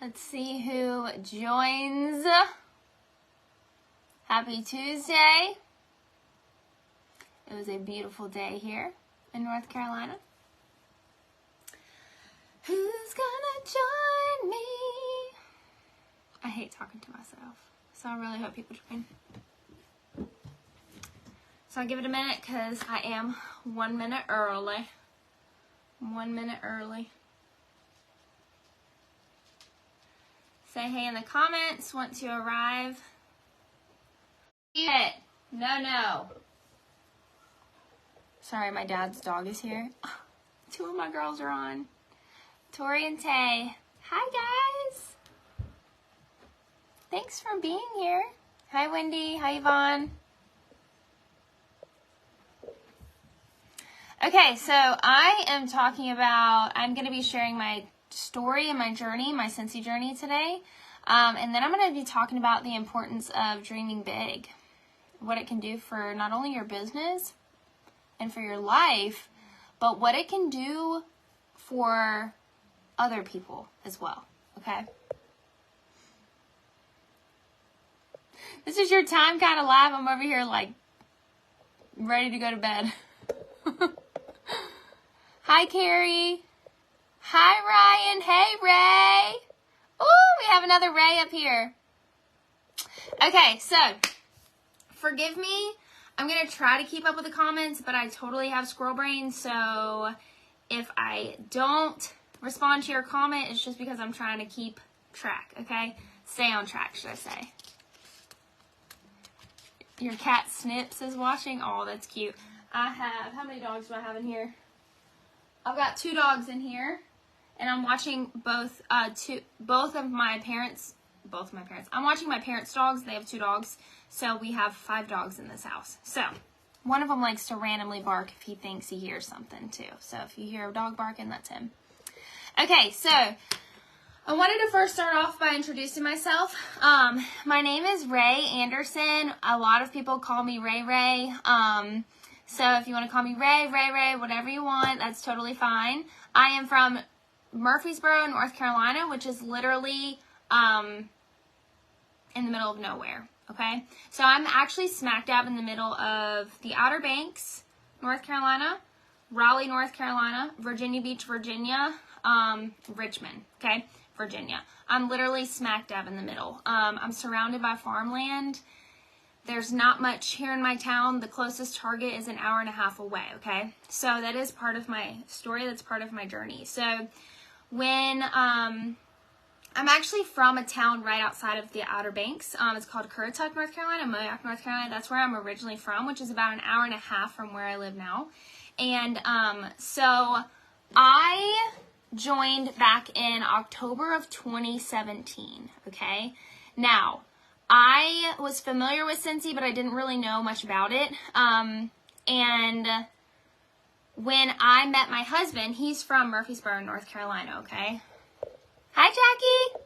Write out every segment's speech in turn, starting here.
Let's see who joins. Happy Tuesday. It was a beautiful day here in North Carolina. Who's gonna join me? I hate talking to myself, so I really hope people join. So I'll give it a minute because I am 1 minute early. 1 minute early. Say hey in the comments once you arrive. No. Sorry, my dad's dog is here. Two of my girls are on. Tori and Tay. Hi, guys. Thanks for being here. Hi, Wendy. Hi, Yvonne. Okay, so I'm going to be sharing my story and my journey, my Scentsy journey today. And then I'm going to be talking about the importance of dreaming big. What it can do for not only your business and for your life, but what it can do for other people as well, okay? This is your time kind of live. I'm over here like ready to go to bed. Hi, Carrie. Hi, Ryan. Hey, Ray. Ooh, we have another Ray up here. Okay, so forgive me. I'm going to try to keep up with the comments, but I totally have squirrel brain, so if I don't respond to your comment, it's just because I'm trying to keep track, okay? Stay on track, should I say. Your cat Snips is watching. Oh, that's cute. How many dogs do I have in here? I've got 2 dogs in here, and I'm watching both of my parents. I'm watching my parents' dogs. They have 2 dogs, so we have 5 dogs in this house. So one of them likes to randomly bark if he thinks he hears something too. So if you hear a dog barking, that's him. Okay, so I wanted to first start off by introducing myself. My name is Ray Anderson. A lot of people call me Ray Ray. So if you want to call me Ray, whatever you want, that's totally fine. I am from Murfreesboro, North Carolina, which is literally in the middle of nowhere, okay? So I'm actually smack dab in the middle of the Outer Banks, North Carolina, Raleigh, North Carolina, Virginia Beach, Virginia, Richmond, okay? Virginia. I'm literally smack dab in the middle. I'm surrounded by farmland. There's not much here in my town. The closest Target is an hour and a half away, okay? So that is part of my story. That's part of my journey. So when I'm actually from a town right outside of the Outer Banks. It's called Currituck, North Carolina, Moayac, North Carolina. That's where I'm originally from, which is about an hour and a half from where I live now. And so I joined back in October of 2017, okay? Now, I was familiar with Scentsy, but I didn't really know much about it. And when I met my husband, he's from Murfreesboro, North Carolina, okay? Hi, Jackie.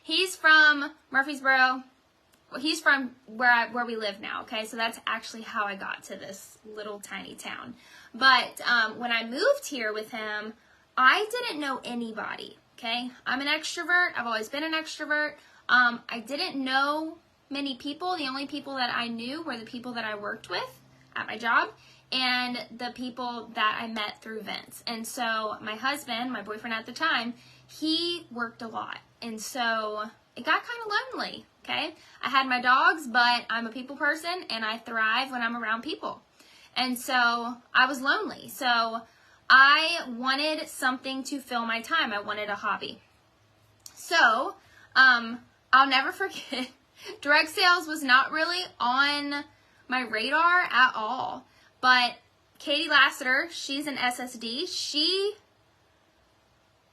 He's from Murfreesboro. Well, he's from where we live now, okay? So that's actually how I got to this little tiny town. But when I moved here with him, I didn't know anybody, okay? I'm an extrovert. I've always been an extrovert. I didn't know many people. The only people that I knew were the people that I worked with at my job and the people that I met through events. And so my husband, my boyfriend at the time, he worked a lot. And so it got kind of lonely, okay? I had my dogs, but I'm a people person and I thrive when I'm around people. And so I was lonely. So I wanted something to fill my time. I wanted a hobby. So I'll never forget, direct sales was not really on my radar at all. But Katie Lassiter, she's an SSD.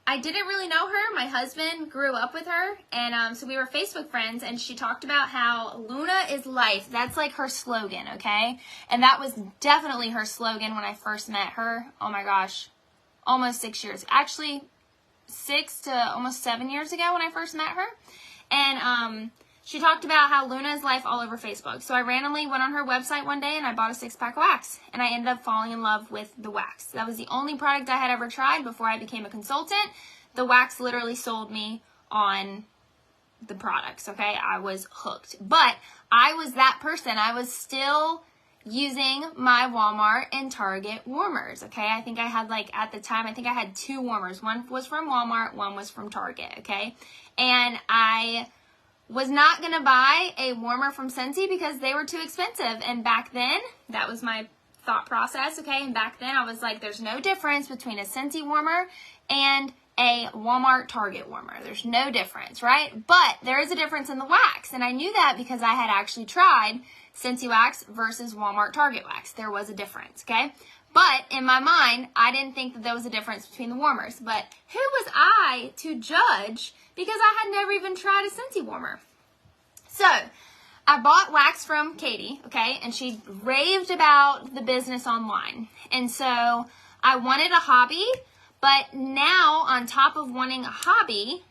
I didn't really know her. My husband grew up with her, and so we were Facebook friends, and she talked about how Luna is life. That's like her slogan, okay? And that was definitely her slogan when I first met her. Oh my gosh, almost 6 years. Actually, 6 to almost 7 years ago when I first met her. And she talked about how Luna is life all over Facebook. So I randomly went on her website one day and I bought a 6-pack of wax. And I ended up falling in love with the wax. That was the only product I had ever tried before I became a consultant. The wax literally sold me on the products, okay? I was hooked. But I was that person. I was still using my Walmart and Target warmers, okay? I think I had, like, at the time, I think I had 2 warmers. One was from Walmart, one was from Target, okay? And I was not going to buy a warmer from Scentsy because they were too expensive. And back then, that was my thought process, okay? And back then, I was like, there's no difference between a Scentsy warmer and a Walmart Target warmer. There's no difference, right? But there is a difference in the wax. And I knew that because I had actually tried Scentsy wax versus Walmart Target wax. There was a difference, okay? But in my mind, I didn't think that there was a difference between the warmers. But who was I to judge because I had never even tried a Scentsy warmer? So I bought wax from Katie, okay? And she raved about the business online. And so I wanted a hobby, but now on top of wanting a hobby,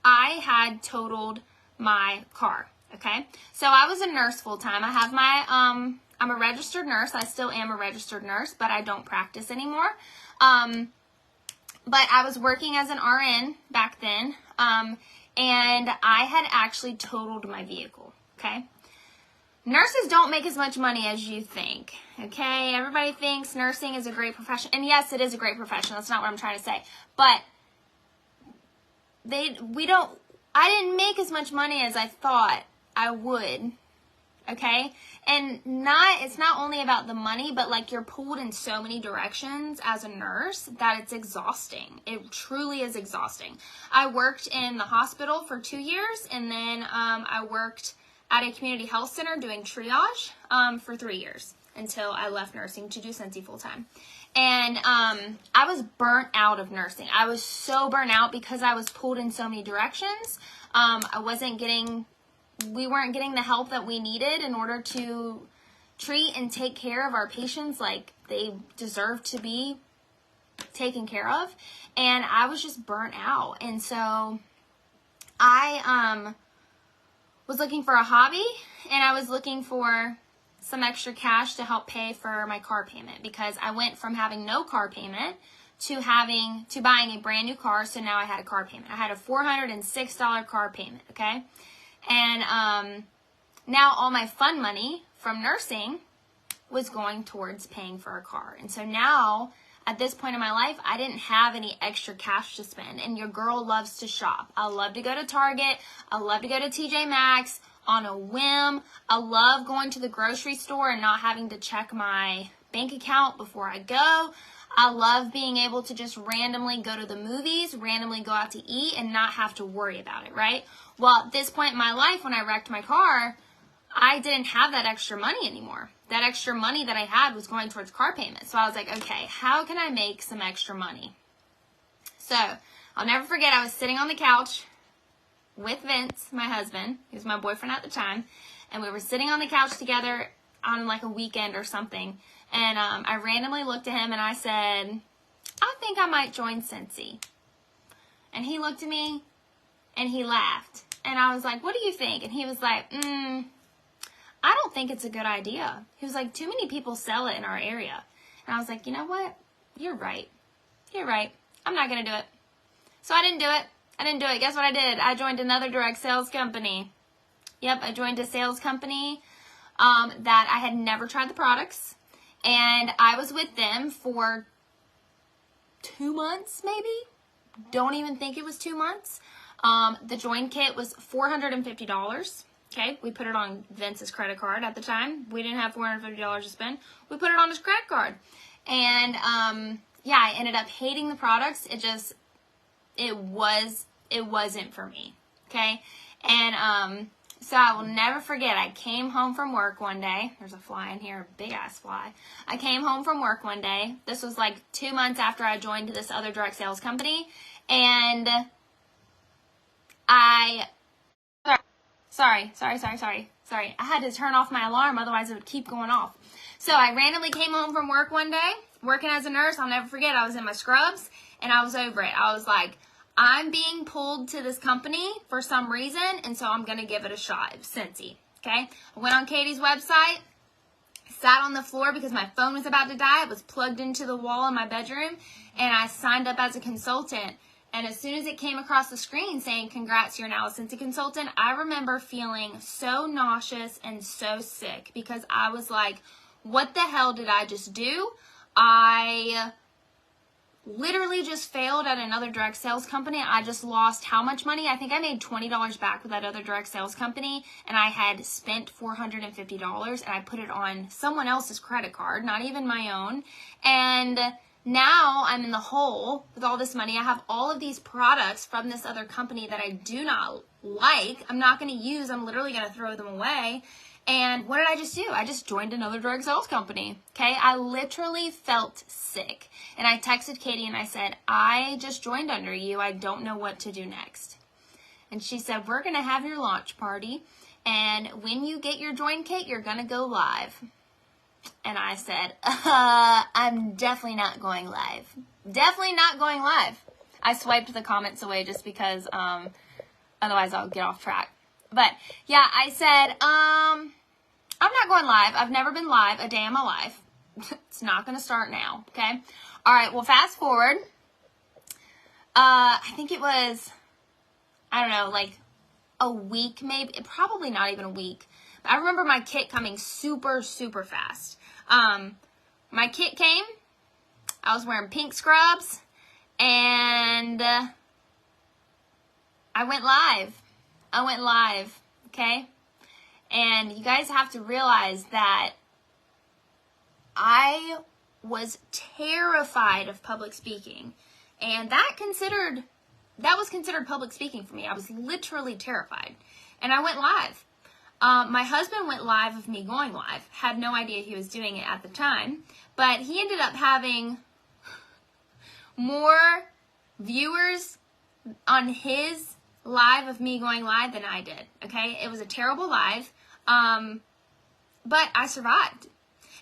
I had totaled my car. Okay, so I was a nurse full time. I have my, I'm a registered nurse. I still am a registered nurse, but I don't practice anymore. But I was working as an RN back then, and I had actually totaled my vehicle, okay? Nurses don't make as much money as you think, okay? Everybody thinks nursing is a great profession, and yes, it is a great profession. That's not what I'm trying to say, but I didn't make as much money as I thought I would, okay? And it's not only about the money, but like you're pulled in so many directions as a nurse that it's exhausting. It truly is exhausting. I worked in the hospital for 2 years, and then I worked at a community health center doing triage for 3 years until I left nursing to do Scentsy full time. And I was burnt out of nursing. I was so burnt out because I was pulled in so many directions. We weren't getting the help that we needed in order to treat and take care of our patients like they deserve to be taken care of. And I was just burnt out. And so I was looking for a hobby, and I was looking for some extra cash to help pay for my car payment, because I went from having no car payment to buying a brand new car. So now I had a car payment. I had a $406 car payment, okay? And now all my fun money from nursing was going towards paying for a car. And so now, at this point in my life, I didn't have any extra cash to spend. And your girl loves to shop. I love to go to Target. I love to go to TJ Maxx on a whim. I love going to the grocery store and not having to check my bank account before I go. I love being able to just randomly go to the movies, randomly go out to eat, and not have to worry about it, right? Well, at this point in my life, when I wrecked my car, I didn't have that extra money anymore. That extra money that I had was going towards car payment. So I was like, okay, how can I make some extra money? So I'll never forget, I was sitting on the couch with Vince, my husband. He was my boyfriend at the time. And we were sitting on the couch together on like a weekend or something. And I randomly looked at him and I said, I think I might join Scentsy. And he looked at me and he laughed. And I was like, what do you think? And he was like, I don't think it's a good idea. He was like, too many people sell it in our area. And I was like, you know what? You're right. You're right. I'm not going to do it. So I didn't do it. Guess what I did? I joined another direct sales company. Yep, I joined a sales company that I had never tried the products. And I was with them for 2 months, maybe. Don't even think it was 2 months. The join kit was $450. Okay, we put it on Vince's credit card at the time. We didn't have $450 to spend. We put it on his credit card. And yeah, I ended up hating the products. It wasn't for me. Okay, and so I will never forget, I came home from work one day. There's a fly in here, a big ass fly. I came home from work one day. This was like 2 months after I joined this other direct sales company. And Sorry. I had to turn off my alarm, otherwise it would keep going off. So I randomly came home from work one day, working as a nurse. I'll never forget, I was in my scrubs, and I was over it. I was like, I'm being pulled to this company for some reason, and so I'm going to give it a shot. It was Scentsy, okay? I went on Katie's website, sat on the floor because my phone was about to die. It was plugged into the wall in my bedroom, and I signed up as a consultant. And as soon as it came across the screen saying, congrats, you're now a Scentsy consultant, I remember feeling so nauseous and so sick because I was like, what the hell did I just do? I literally just failed at another direct sales company. I just lost how much money? I think I made $20 back with that other direct sales company, and I had spent $450, and I put it on someone else's credit card, not even my own. And now I'm in the hole with all this money. I have all of these products from this other company that I do not like. I'm not going to use. I'm literally going to throw them away. And what did I just do? I just joined another direct sales company, okay? I literally felt sick. And I texted Katie and I said, I just joined under you. I don't know what to do next. And she said, we're going to have your launch party. And when you get your join kit, you're going to go live. And I said, I'm definitely not going live. Definitely not going live. I swiped the comments away just because otherwise I'll get off track. But yeah, I said, I'm not going live. I've never been live a day in my life. It's not going to start now, okay? All right, well, fast forward. I think it was, I don't know, like a week maybe. Probably not even a week. But I remember my kit coming super, super fast. My kit came. I was wearing pink scrubs. And I went live. Okay? And you guys have to realize that I was terrified of public speaking. And that was considered public speaking for me. I was literally terrified. And I went live. My husband went live of me going live. Had no idea he was doing it at the time. But he ended up having more viewers on his live of me going live than I did, okay? It was a terrible live, but I survived.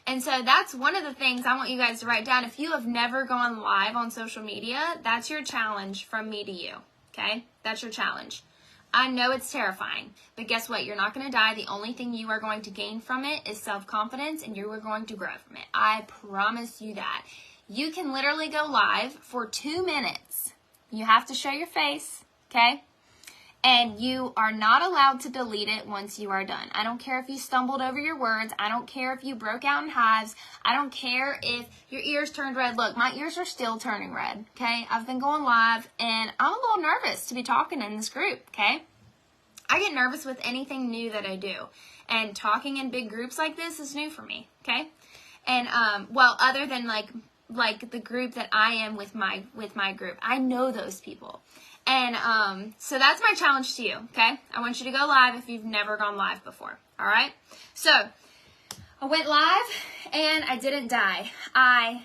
And so that's one of the things I want you guys to write down. If you have never gone live on social media, that's your challenge from me to you, okay? That's your challenge. I know it's terrifying, but guess what? You're not going to die. The only thing you are going to gain from it is self-confidence, and you are going to grow from it. I promise you that. You can literally go live for 2 minutes. You have to show your face, okay? And you are not allowed to delete it once you are done. I don't care if you stumbled over your words. I don't care if you broke out in hives. I don't care if your ears turned red. Look, my ears are still turning red, okay? I've been going live, and I'm a little nervous to be talking in this group, okay? I get nervous with anything new that I do. And talking in big groups like this is new for me, okay? And, well, other than like the group that I am with my group. I know those people. And so that's my challenge to you, okay? I want you to go live if you've never gone live before, all right? So I went live, and I didn't die.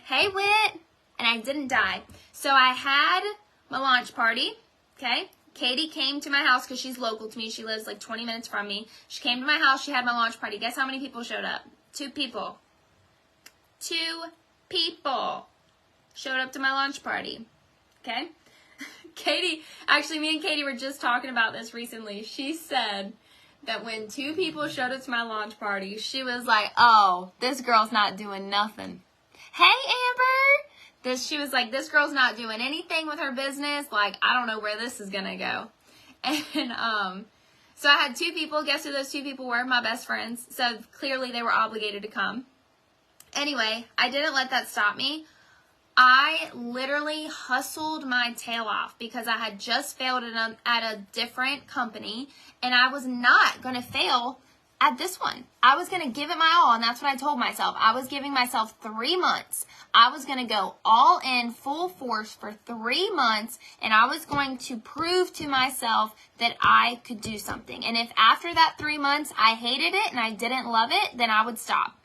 Hey, Whit, and I didn't die. So I had my launch party, okay? Katie came to my house because she's local to me. She lives like 20 minutes from me. She came to my house. She had my launch party. Guess how many people showed up? 2 people. 2 people showed up to my launch party, okay? Katie, actually, me and Katie were just talking about this recently. She said that when 2 people showed up to my launch party, she was like, oh, this girl's not doing nothing. Hey, Amber! She was like, this girl's not doing anything with her business. Like, I don't know where this is going to go. And so I had 2 people. Guess who those 2 people were? My best friends. So clearly they were obligated to come. Anyway, I didn't let that stop me. I literally hustled my tail off because I had just failed at a different company, and I was not going to fail at this one. I was going to give it my all, and that's what I told myself. I was giving myself 3 months. I was going to go all in full force for 3 months, and I was going to prove to myself that I could do something. And if after that 3 months I hated it and I didn't love it, then I would stop.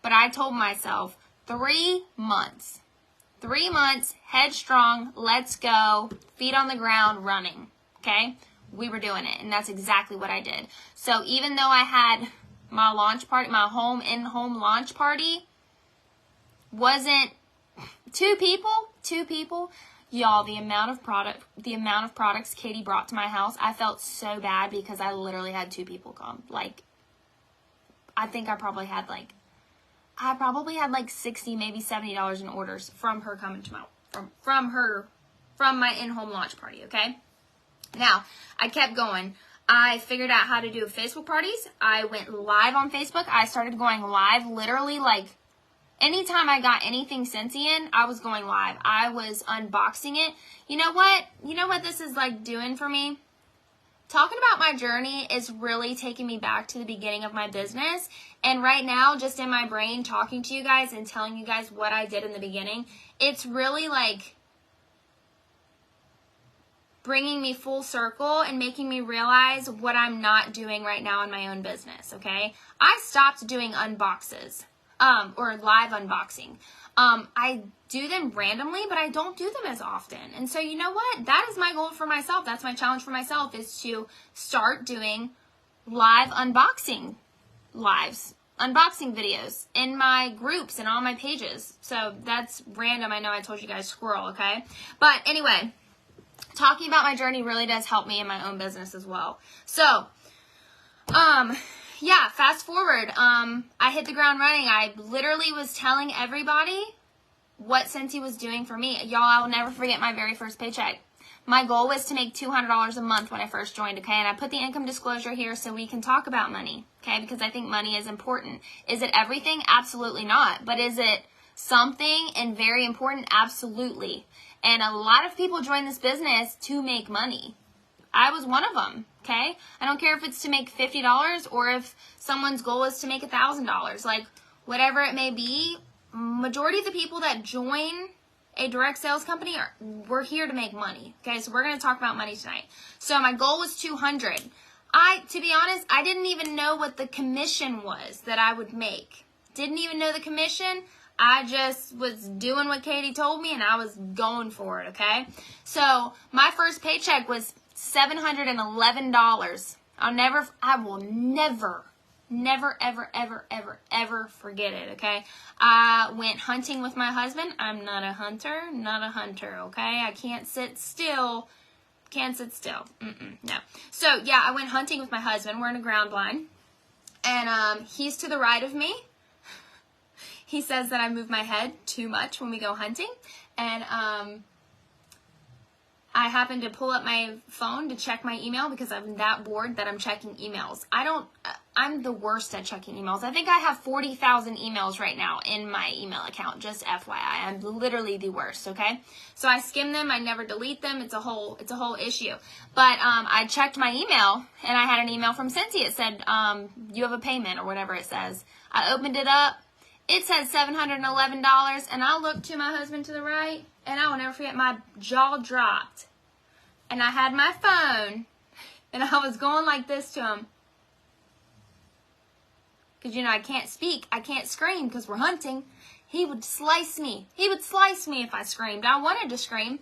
But I told myself 3 months. 3 months, headstrong, let's go, feet on the ground, running, okay? We were doing it, and that's exactly what I did. So even though I had my launch party, my in-home launch party, wasn't 2 people, y'all, the amount of products Katie brought to my house, I felt so bad because I literally had 2 people come. Like, I think I probably had like 60, maybe $70 in orders from her coming to from her from my in-home launch party, okay? Now, I kept going. I figured out how to do Facebook parties. I went live on Facebook. I started going live literally like anytime I got anything Scentsy in, I was going live. I was unboxing it. You know what? You know what this is like doing for me? Talking about my journey is really taking me back to the beginning of my business. And right now, just in my brain, talking to you guys and telling you guys what I did in the beginning, it's really like bringing me full circle and making me realize what I'm not doing right now in my own business, okay? I stopped doing unboxes, or live unboxing. I do them randomly, but I don't do them as often. And so you know what? That is my goal for myself. That's my challenge for myself, is to start doing live unboxing unboxing videos in my groups and on my pages. So that's random. I know I told you guys squirrel, okay? But anyway, talking about my journey really does help me in my own business as well. So, yeah, fast forward. I hit the ground running. I literally was telling everybody what Scentsy was doing for me. Y'all, I will never forget my very first paycheck. My goal was to make $200 a month when I first joined, okay? And I put the income disclosure here so we can talk about money, okay? Because I think money is important. Is it everything? Absolutely not. But is it something and very important? Absolutely. And a lot of people join this business to make money. I was one of them, okay? I don't care if it's to make $50 or if someone's goal is to make $1,000. Like, whatever it may be, majority of the people that join a direct sales company, we're here to make money, okay? So we're going to talk about money tonight. So my goal was 200. To be honest, I didn't even know what the commission was that I would make. Didn't even know the commission. I just was doing what Katie told me and I was going for it, okay? So my first paycheck was $711. I will never, ever forget it, okay? I went hunting with my husband. I'm not a hunter, okay? I can't sit still. No. So, yeah, I went hunting with my husband. We're in a ground blind. And he's to the right of me. He says that I move my head too much when we go hunting. And I happen to pull up my phone to check my email because I'm that bored that I'm checking emails. I'm the worst at checking emails. I think I have 40,000 emails right now in my email account, just FYI. I'm literally the worst, okay? So I skim them, I never delete them. It's a whole issue. But I checked my email and I had an email from Scentsy. It said, you have a payment or whatever it says. I opened it up. It said $711, and I looked to my husband to the right, and I will never forget, my jaw dropped. And I had my phone, and I was going like this to him. Because, you know, I can't speak. I can't scream because we're hunting. He would slice me. He would slice me if I screamed. I wanted to scream.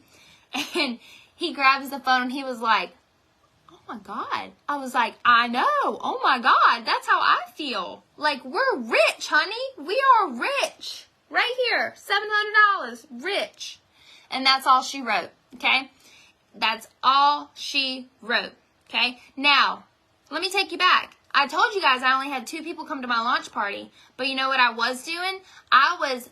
And he grabs the phone, and he was like, oh, my God. I was like, I know. Oh, my God. That's how I feel. Like, we're rich, honey. We are rich. Right here. $700. Rich. And that's all she wrote, okay? That's all she wrote, okay? Now, let me take you back. I told you guys I only had 2 people come to my launch party. But you know what I was doing? I was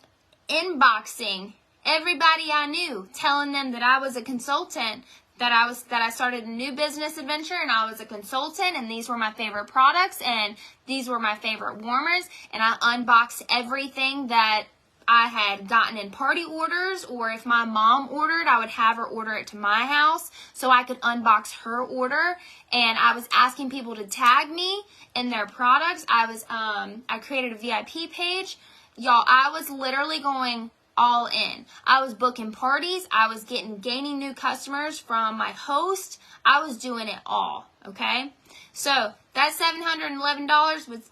inboxing everybody I knew, telling them that I was a consultant, that I started a new business adventure and I was a consultant and these were my favorite products and these were my favorite warmers, and I unboxed everything that I had gotten in party orders, or if my mom ordered, I would have her order it to my house so I could unbox her order. And I was asking people to tag me in their products. I created a VIP page. Y'all, I was literally going all in. I was booking parties. I was gaining new customers from my host. I was doing it all, okay? So that $711 was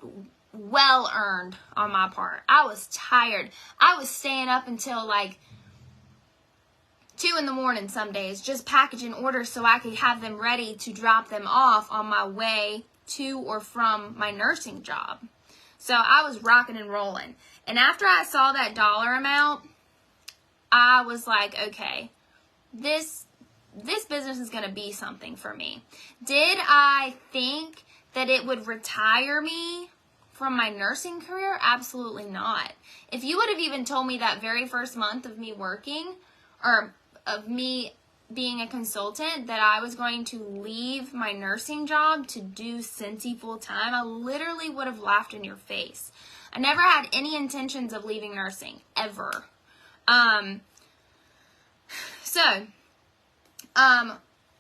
well earned on my part. I was tired. I was staying up until like 2 in the morning some days, just packaging orders so I could have them ready to drop them off on my way to or from my nursing job. So I was rocking and rolling. And after I saw that dollar amount, I was like, okay, this business is going to be something for me. Did I think that it would retire me from my nursing career? Absolutely not. If you would have even told me that very first month of me working, or of me being a consultant that I was going to leave my nursing job to do Scentsy full time, I literally would have laughed in your face. I never had any intentions of leaving nursing, ever.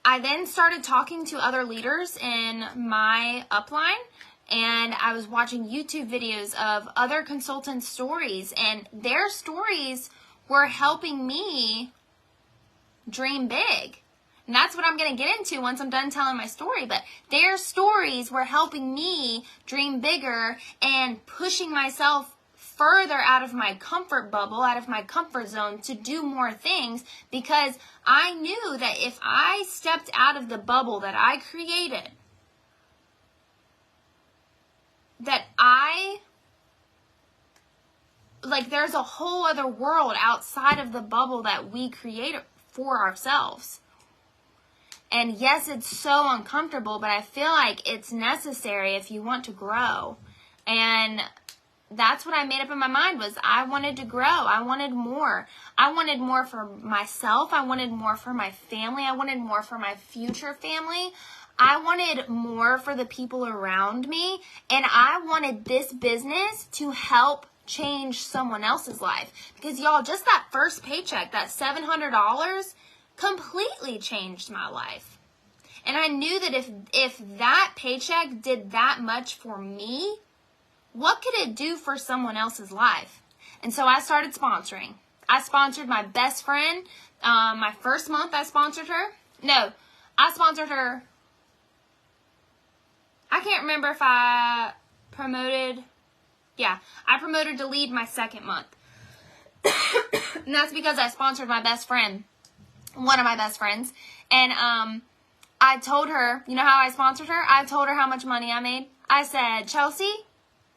I then started talking to other leaders in my upline, and I was watching YouTube videos of other consultants' stories, and their stories were helping me dream big. And that's what I'm going to get into once I'm done telling my story. But their stories were helping me dream bigger and pushing myself further out of my comfort bubble, out of my comfort zone to do more things, because I knew that if I stepped out of the bubble that I created, that there's a whole other world outside of the bubble that we create for ourselves. And yes, it's so uncomfortable, but I feel like it's necessary if you want to grow. And that's what I made up in my mind, was I wanted to grow. I wanted more. I wanted more for myself. I wanted more for my family. I wanted more for my future family. I wanted more for the people around me. And I wanted this business to help change someone else's life. Because y'all, just that first paycheck, that $700, completely changed my life. And I knew that if that paycheck did that much for me, what could it do for someone else's life? And so I started sponsoring. I sponsored my best friend. My first month I sponsored her. No, I sponsored her. I can't remember if I promoted. Yeah, I promoted to lead my second month. And that's because I sponsored my best friend, one of my best friends. And I told her, you know how I sponsored her? I told her how much money I made. I said, Chelsea,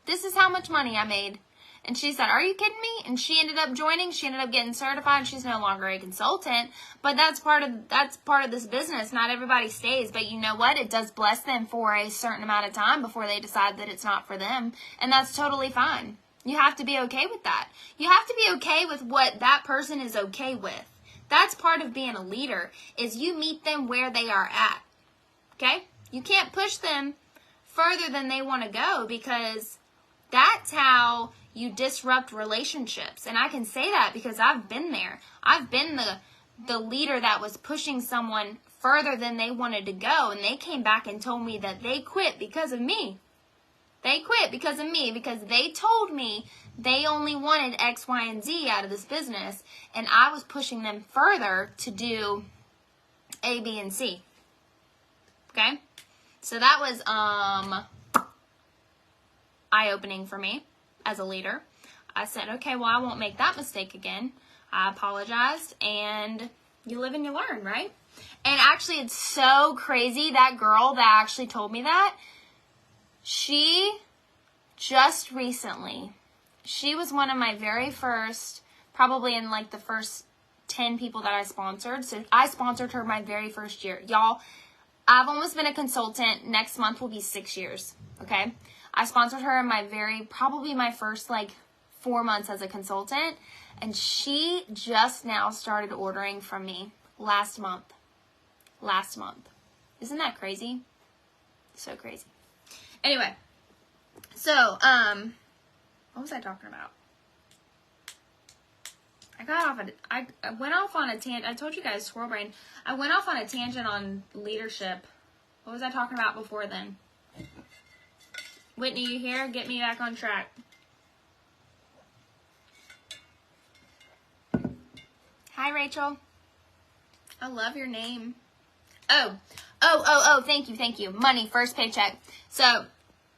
this is how much money I made. And she said, are you kidding me? And she ended up joining. She ended up getting certified. She's no longer a consultant. But that's part of this business. Not everybody stays. But you know what? It does bless them for a certain amount of time before they decide that it's not for them. And that's totally fine. You have to be okay with that. You have to be okay with what that person is okay with. That's part of being a leader, is you meet them where they are at. Okay? You can't push them further than they want to go, because that's how you disrupt relationships. And I can say that because I've been there. I've been the leader that was pushing someone further than they wanted to go, and they came back and told me that they quit because of me. They quit because of me, because they told me they only wanted X, Y, and Z out of this business, and I was pushing them further to do A, B, and C. Okay? So that was eye-opening for me as a leader. I said, okay, well, I won't make that mistake again. I apologized, and you live and you learn, right? And actually, it's so crazy, that girl that actually told me that, she just recently, she was one of my very first, probably in like the first 10 people that I sponsored. So I sponsored her my very first year. Y'all, I've almost been a consultant. Next month will be 6 years, okay? I sponsored her in probably my first like 4 months as a consultant. And she just now started ordering from me last month. Last month. Isn't that crazy? So crazy. Anyway, so, what was I talking about? I went off on a tangent. I told you guys, squirrel brain. I went off on a tangent on leadership. What was I talking about before then? Whitney, you here? Get me back on track. Hi, Rachel. I love your name. Oh, thank you. Money, first paycheck. So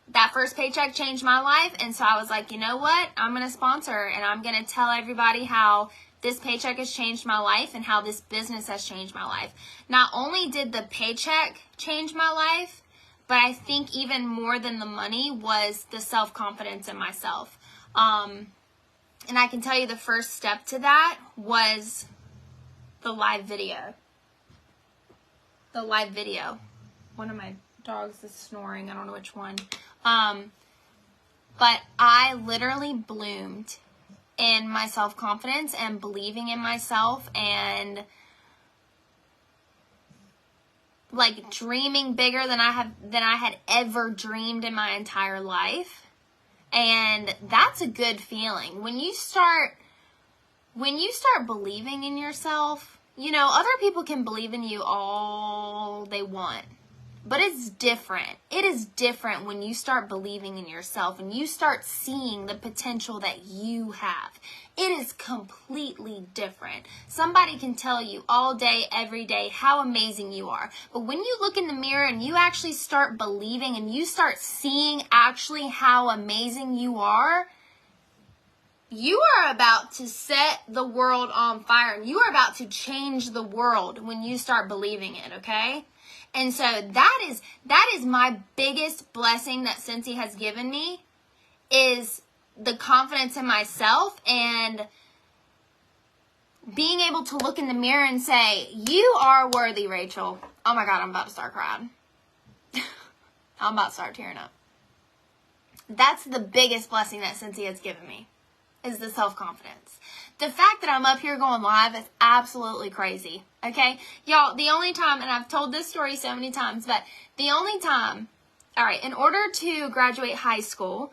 that first paycheck changed my life, and so I was like, you know what? I'm going to sponsor, and I'm going to tell everybody how this paycheck has changed my life and how this business has changed my life. Not only did the paycheck change my life, but I think even more than the money was the self-confidence in myself. And I can tell you the first step to that was the live video. The live video. One of my dogs is snoring. I don't know which one. But I literally bloomed in my self-confidence and believing in myself, and like dreaming bigger than I had ever dreamed in my entire life. And that's a good feeling. When you start believing in yourself, you know, other people can believe in you all they want. But it's different. It is different when you start believing in yourself and you start seeing the potential that you have. It is completely different. Somebody can tell you all day, every day, how amazing you are. But when you look in the mirror and you actually start believing and you start seeing actually how amazing you are about to set the world on fire. And you are about to change the world when you start believing it, okay? And so that is my biggest blessing that Scentsy has given me, is the confidence in myself and being able to look in the mirror and say, you are worthy, Rachel. Oh my God, I'm about to start crying. I'm about to start tearing up. That's the biggest blessing that Scentsy has given me, is the self-confidence. The fact that I'm up here going live is absolutely crazy. Okay? Y'all, the only time, and I've told this story so many times, but the only time, all right, in order to graduate high school,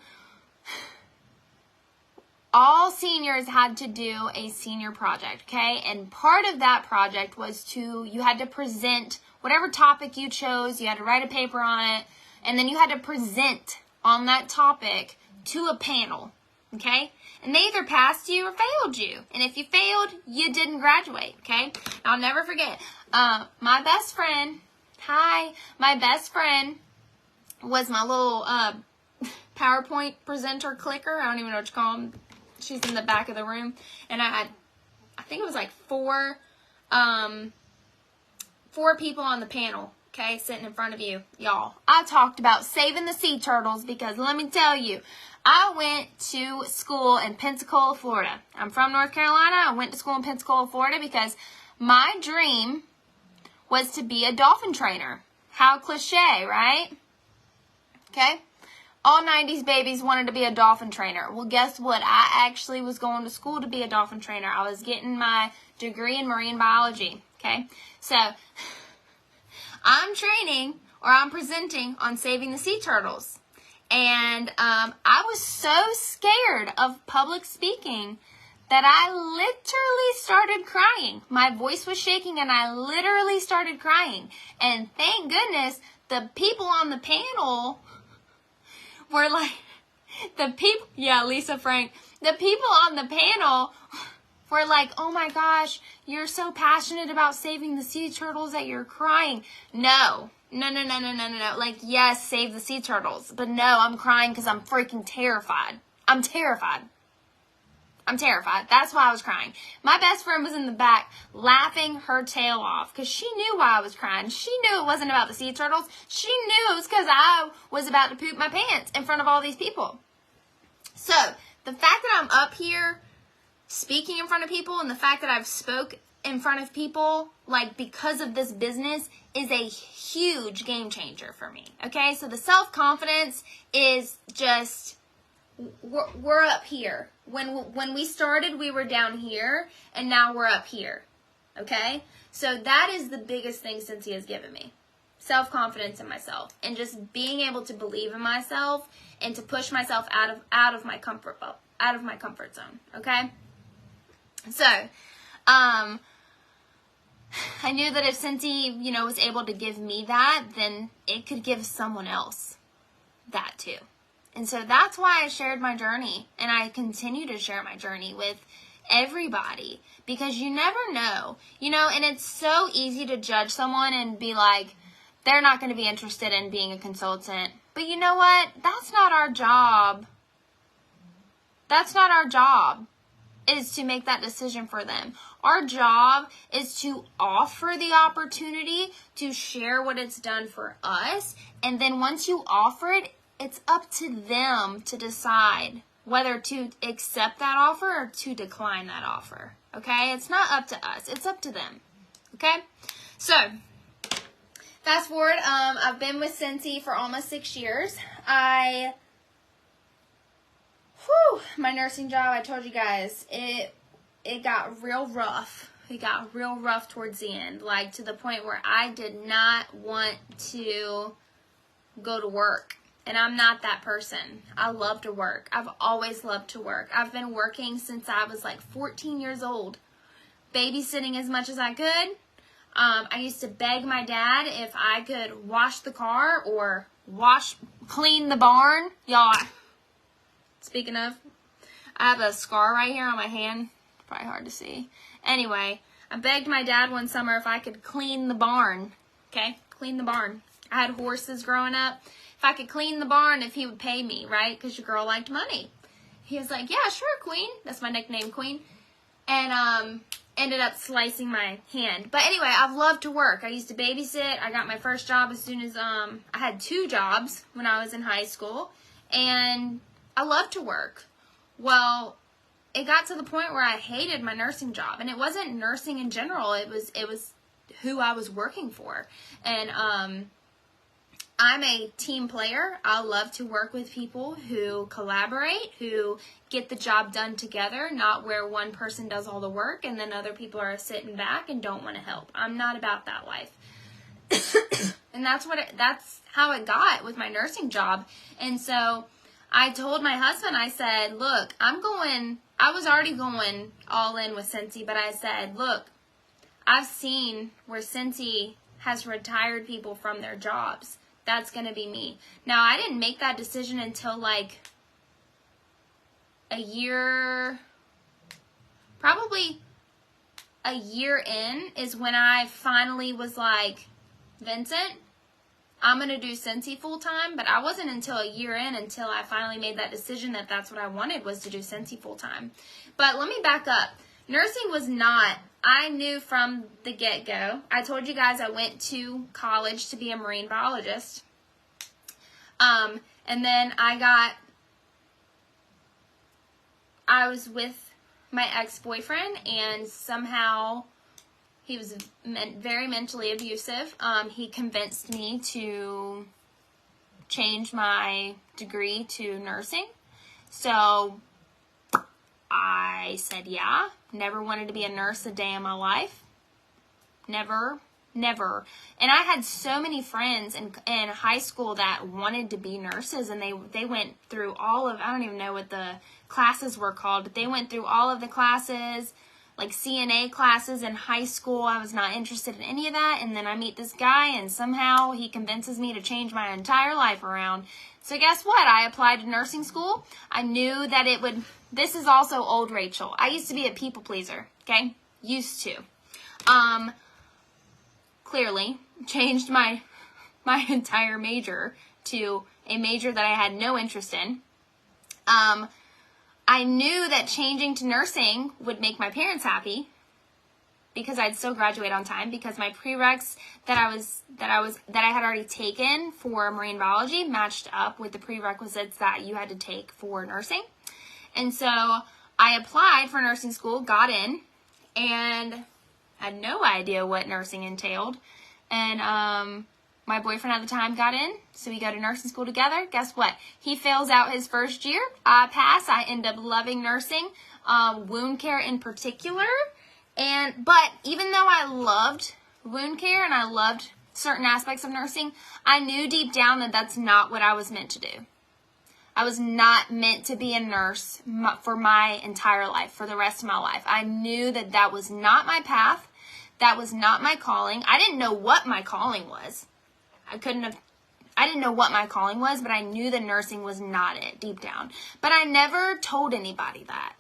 all seniors had to do a senior project, okay? And part of that project was you had to present whatever topic you chose, you had to write a paper on it, and then you had to present on that topic to a panel, okay? And they either passed you or failed you. And if you failed, you didn't graduate, okay? I'll never forget. My best friend was my little PowerPoint presenter clicker. I don't even know what you call them. She's in the back of the room. And I think it was like four people on the panel, okay, sitting in front of you, y'all. I talked about saving the sea turtles because let me tell you, I went to school in Pensacola, Florida. I'm from North Carolina. I went to school in Pensacola, Florida because my dream was to be a dolphin trainer. How cliche, right? Okay? All 90s babies wanted to be a dolphin trainer. Well, guess what? I actually was going to school to be a dolphin trainer. I was getting my degree in marine biology. Okay? So, I'm presenting on saving the sea turtles. And I was so scared of public speaking that I literally started crying. My voice was shaking and I literally started crying. And thank goodness the people on the panel were like, Lisa Frank, the people on the panel were like, oh my gosh, you're so passionate about saving the sea turtles that you're crying. No. Like, yes, save the sea turtles. But no, I'm crying because I'm freaking terrified. I'm terrified. That's why I was crying. My best friend was in the back laughing her tail off because she knew why I was crying. She knew it wasn't about the sea turtles. She knew it was because I was about to poop my pants in front of all these people. So, the fact that I'm up here speaking in front of people and the fact that I've spoke in front of people, like, because of this business is a huge game changer for me, okay? So the self-confidence is just, we're up here. When we started, we were down here, and now we're up here, okay? So that is the biggest thing Scentsy has given me. Self-confidence in myself, and just being able to believe in myself and to push myself out of my comfort zone, okay? So, I knew that if Scentsy, was able to give me that, then it could give someone else that too. And so that's why I shared my journey, and I continue to share my journey with everybody, because you never know, and it's so easy to judge someone and be like, they're not going to be interested in being a consultant. But you know what? That's not our job. That's not our job, is to make that decision for them. Our job is to offer the opportunity to share what it's done for us. And then once you offer it, it's up to them to decide whether to accept that offer or to decline that offer. Okay? It's not up to us. It's up to them. Okay? So, fast forward. I've been with Scentsy for almost 6 years. My nursing job, I told you guys, it got real rough it got real rough towards the end, like to the point where I did not want to go to work. And I'm not that person. I love to work. I've always loved to work. I've been working since I was like 14 years old, babysitting as much as I could. I used to beg my dad if I could wash the car or clean the barn. Y'all, speaking of, I have a scar right here on my hand. Probably hard to see. Anyway, I begged my dad one summer if I could clean the barn. Okay, clean the barn. I had horses growing up. If I could clean the barn, if he would pay me, right? Because your girl liked money. He was like, yeah, sure, Queen. That's my nickname, Queen. And ended up slicing my hand. But anyway, I've loved to work. I used to babysit. I got my first job as soon as I had 2 jobs when I was in high school. And I loved to work. Well, it got to the point where I hated my nursing job. And it wasn't nursing in general. It was who I was working for. And I'm a team player. I love to work with people who collaborate, who get the job done together, not where one person does all the work and then other people are sitting back and don't want to help. I'm not about that life. And that's how it got with my nursing job. And so I told my husband, I said, look, I was already going all in with Scentsy, but I said, look, I've seen where Scentsy has retired people from their jobs. That's going to be me. Now, I didn't make that decision until like a year, probably a year in is when I finally was like, Vincent, I'm going to do Scentsy full time. But I wasn't until a year in until I finally made that decision that that's what I wanted, was to do Scentsy full time. But let me back up. Nursing was not, I knew from the get-go. I told you guys I went to college to be a marine biologist. And then I was with my ex-boyfriend, and somehow he was very mentally abusive. He convinced me to change my degree to nursing. So I said, yeah, never wanted to be a nurse a day in my life. Never. And I had so many friends in high school that wanted to be nurses, and they went through all of, I don't even know what the classes were called, but they went through all of the classes, like CNA classes in high school. I was not interested in any of that. And then I meet this guy, and somehow he convinces me to change my entire life around. So guess what? I applied to nursing school. I knew that it would, this is also old Rachel. I used to be a people pleaser, okay? Used to. Clearly changed my entire major to a major that I had no interest in. I knew that changing to nursing would make my parents happy because I'd still graduate on time, because my prereqs that I had already taken for marine biology matched up with the prerequisites that you had to take for nursing. And so I applied for nursing school, got in, and had no idea what nursing entailed. And my boyfriend at the time got in, so we go to nursing school together. Guess what? He fails out his first year. I pass. I end up loving nursing, wound care in particular. But even though I loved wound care and I loved certain aspects of nursing, I knew deep down that that's not what I was meant to do. I was not meant to be a nurse for my entire life, for the rest of my life. I knew that that was not my path. That was not my calling. I didn't know what my calling was. I didn't know what my calling was, but I knew that nursing was not it deep down. But I never told anybody that.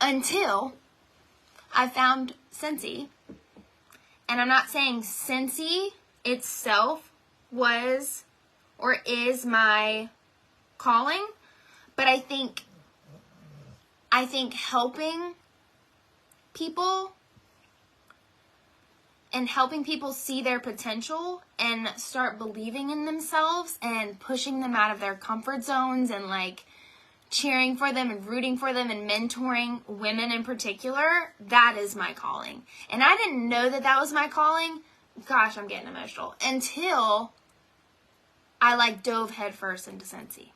Until I found Scentsy. And I'm not saying Scentsy itself was or is my calling, but I think helping people and helping people see their potential and start believing in themselves and pushing them out of their comfort zones and like cheering for them and rooting for them and mentoring women in particular, that is my calling. And I didn't know that that was my calling. Gosh, I'm getting emotional. Until I like dove headfirst into Scentsy.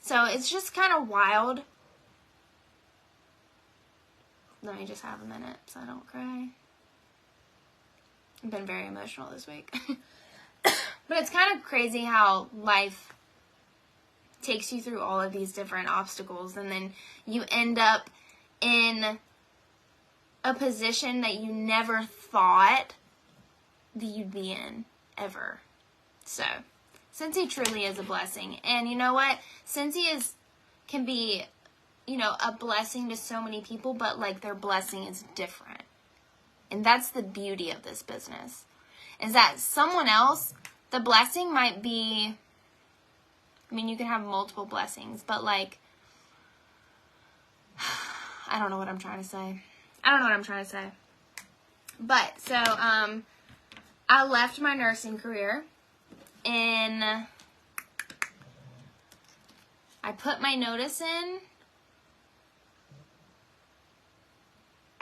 So it's just kind of wild. Let me just have a minute so I don't cry. I've been very emotional this week. But it's kind of crazy how life takes you through all of these different obstacles, and then you end up in a position that you never thought that you'd be in, ever. So, Scentsy truly is a blessing. And you know what? Scentsy can be, you know, a blessing to so many people, but like their blessing is different. And that's the beauty of this business, is that someone else, the blessing might be, I mean, you can have multiple blessings, but like, I don't know what I'm trying to say. But, so, I left my nursing career, and I put my notice in.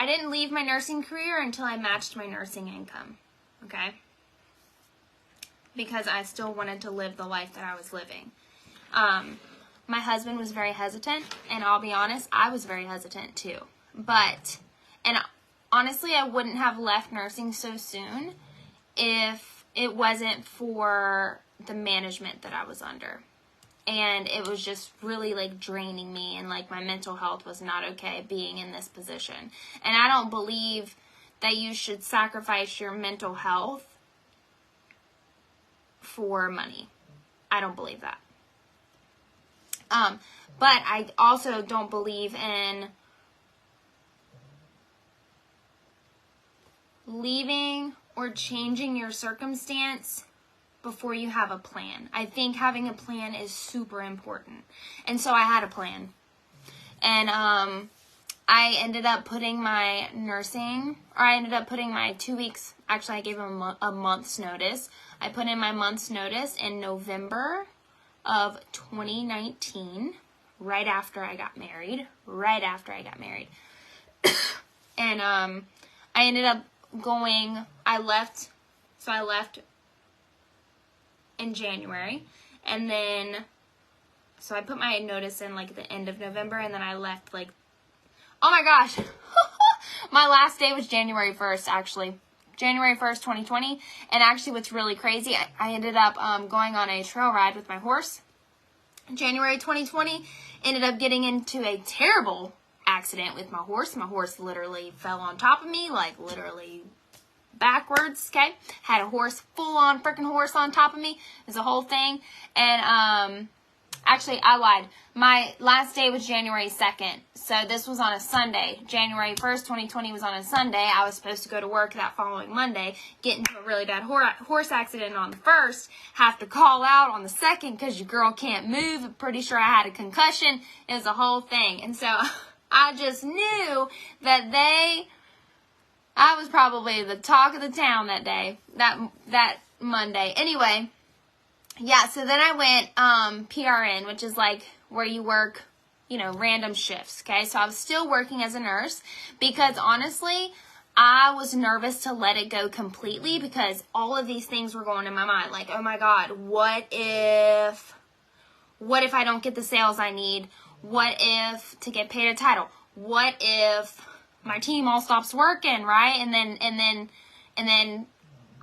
I didn't leave my nursing career until I matched my nursing income, okay? Because I still wanted to live the life that I was living. My husband was very hesitant, and I'll be honest, I was very hesitant too. But, and honestly, I wouldn't have left nursing so soon if it wasn't for the management that I was under. And it was just really like draining me, and like my mental health was not okay being in this position. And I don't believe that you should sacrifice your mental health for money. I don't believe that. But I also don't believe in leaving or changing your circumstance before you have a plan. I think having a plan is super important. And so I had a plan. And I ended up putting my my 2 weeks, actually I gave him a month's notice. I put in my month's notice in November of 2019, right after I got married. And I ended up I left in January, and then, so I put my notice in like the end of November, and then I left like, oh my gosh, my last day was January 1st, actually. January 1st, 2020, and actually what's really crazy, I ended up going on a trail ride with my horse. January 2020, ended up getting into a terrible accident with my horse. My horse literally fell on top of me, like literally backwards, okay? Had a horse, full-on freaking horse on top of me. It was a whole thing. And, actually, I lied. My last day was January 2nd. So this was on a Sunday. January 1st, 2020 was on a Sunday. I was supposed to go to work that following Monday, get into a really bad horse accident on the 1st, have to call out on the 2nd because your girl can't move. I'm pretty sure I had a concussion. It was a whole thing. And so I just knew that I was probably the talk of the town that day, that Monday. Anyway, yeah, so then I went PRN, which is like where you work, you know, random shifts, okay? So I was still working as a nurse because honestly, I was nervous to let it go completely because all of these things were going in my mind. Like, oh my God, what if I don't get the sales I need? What if to get paid a title? What if my team all stops working, right? And then